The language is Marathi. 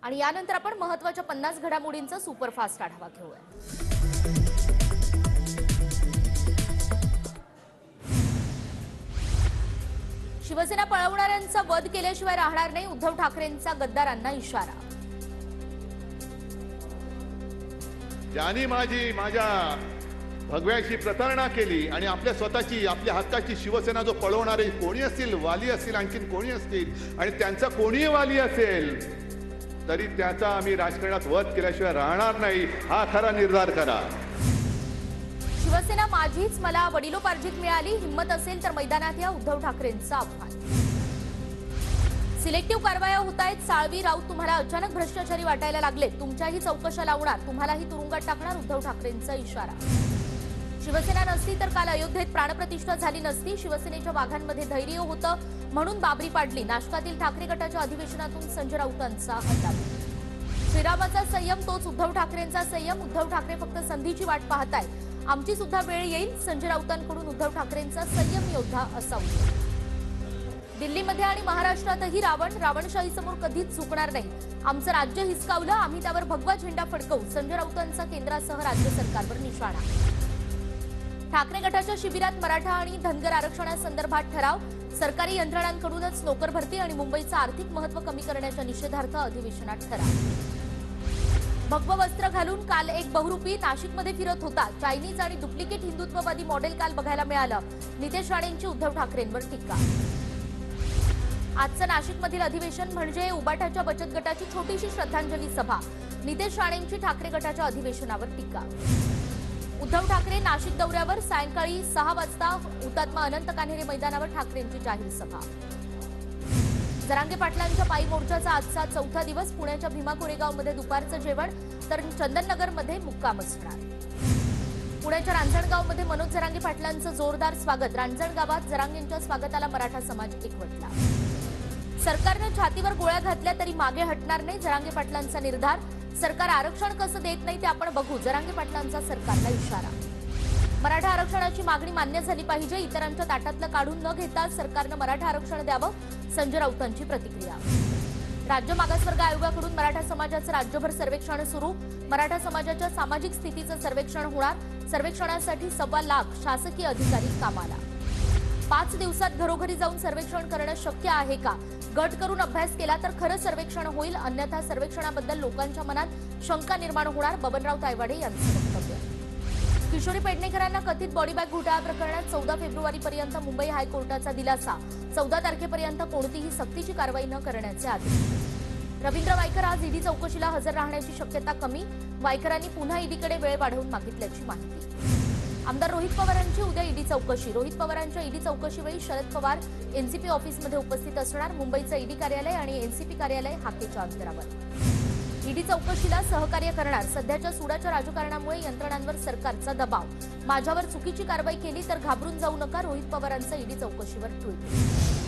आणि यानंतर आपण महत्त्वाच्या 50 घडामोडींचा सुपरफास्ट आढावा घेऊया। शिवसेना पळवणाऱ्यांचा वध केल्याशिवाय राहणार नाही, उद्धव ठाकरेंचा गद्दारांना इशारा। ज्यांनी माझ्या भगव्याशी प्रतारणा केली आणि आपल्या स्वतःची आपल्या हक्काची शिवसेना जो पळवणारे कोणी असतील, वाली असतील, आणखीन कोणी असतील आणि त्यांचा कोणीही वाली असेल तरी त्याचा आम्ही राजकारणात वध केल्याशिवाय राहणार नाही, हा खरा निर्धार करा। शिवसेना माझीच, मला वडिलोपार्जित मिळाली, हिम्मत असेल तर मैदानात या, उद्धव ठाकरेंचं आव्हान। सिलेक्टिव्ह कारवाया होत आहेत, साळवी राऊत तुम्हाला अचानक भ्रष्टाचारी वाटायला लागले, तुमच्याही चौकशा लावणार, तुम्हालाही तुरुंगात टाकणार, उद्धव ठाकरेंचा इशारा। शिवसेना नसती तर काल अयोध्येत प्राणप्रतिष्ठा झाली नसती, शिवसेनेच्या वाघांमध्ये धैर्य होतं म्हणून बाबरी पाडली, नाशकातील ठाकरे गटाच्या अधिवेशनातून संजय राऊतांचा हल्ला। श्रीरामाचा संयम तोच उद्धव ठाकरेंचा संयम, उद्धव ठाकरे फक्त संधीची वाट पाहताय, आमची सुद्धा वेळ येईल, संजय राऊतांकडून उद्धव ठाकरेंचा संयम योद्धा असा उल्लेख। दिल्लीमध्ये आणि महाराष्ट्रातही रावणशाहीसमोर कधीच झुकणार नाही, आमचं राज्य हिसकावलं, आम्ही त्यावर भगवा झेंडा फडकवू, संजय राऊतांचा केंद्रासह राज्य सरकारवर निशाणा। ठाकरे गटाच्या शिबिरात मराठा आणि धनगर आरक्षणासंदर्भात ठराव, सरकारी यंत्रणांकडूनच नोकर भरती आणि मुंबईचं आर्थिक महत्त्व कमी करण्याच्या निषेधार्थ अधिवेशनात ठराव। भगवं वस्त्र घालून काल एक बहुरूपी नाशिकमध्ये फिरत होता, चायनीज आणि डुप्लिकेट हिंदुत्ववादी मॉडेल काल बघायला मिळालं, नितेश राणेंची उद्धव ठाकरेंवर टीका। आजचं नाशिकमधील अधिवेशन म्हणजे उबाटाच्या बचत गटाची छोटीशी श्रद्धांजली सभा, नितेश राणेंची ठाकरे गटाच्या अधिवेशनावर टीका। उद्धव ठाकरे नाशिक दौऱ्यावर, सायंकाळी 6 वाजता हुतात्मा अनंत कान्हेरे मैदानावर ठाकरेंची जाहीर सभा। जरांगे पाटलांच्या पायी मोर्चाचा आजचा 4था दिवस, पुण्याच्या भीमा कोरेगावमध्ये दुपारचं जेवण तर चंदननगरमध्ये मुक्काम असणार। पुण्याच्या रांजणगावमध्ये मनोज जरांगे पाटलांचं जोरदार स्वागत, रांजणगावात जरांगेंच्या स्वागताला मराठा समाज एकवटला। सरकारने छातीवर गोळ्या घातल्या तरी मागे हटणार नाही, जरांगे पाटलांचा निर्धार, सरकार आरक्षण कसं देत नाही ते आपण बघू, जरांगे पाटलांचा सरकारला इशारा। मराठा आरक्षणाची मागणी मान्य झाली पाहिजे, इतरांच्या ताटातलं काढून न घेता सरकारनं मराठा आरक्षण द्यावं, संजय राऊतांची प्रतिक्रिया। राज्य मागासवर्ग आयोगाकडून मराठा समाजाचं राज्यभर सर्वेक्षण सुरू, मराठा समाजाच्या सामाजिक स्थितीचं सर्वेक्षण होणार, सर्वेक्षणासाठी 1.25 लाख शासकीय अधिकारी कामाला। 5 दिवसात घरोघरी जाऊन सर्वेक्षण करणं शक्य आहे का? गट करून अभ्यास केला तर खरं सर्वेक्षण होईल, अन्यथा सर्वेक्षणाबद्दल लोकांच्या मनात शंका निर्माण होणार, बबनराव तायवाडे यांचं वक्तव्य। किशोरी पेडणेकरांना कथित बॉडीबॅग घोटाळा प्रकरणात 14 फेब्रुवारीपर्यंत मुंबई हायकोर्टाचा दिलासा, 14 तारखेपर्यंत कोणतीही सक्तीची कारवाई न करण्याचे आदेश। रवींद्र वायकर आज ईडी चौकशीला हजर राहण्याची शक्यता कमी, वायकरांनी पुन्हा ईडीकडे वेळ वाढवून मागितल्याची माहिती। आमदार रोहित पवारांची उद्या ईडी चौकशी, रोहित पवारांच्या ईडी चौकशीवेळी शरद पवार एनसीपी ऑफिसमध्ये उपस्थित असणार, मुंबईचं ईडी कार्यालय आणि एनसीपी कार्यालय हाकेच्या अंतरावर। ईडी चौकशीला सहकार्य करणार, सध्याच्या सुडाच्या राजकारणामुळे यंत्रणांवर सरकारचा दबाव, माझ्यावर चुकीची कारवाई केली तर घाबरून जाऊ नका, रोहित पवारांचं ईडी चौकशीवर ट्विट।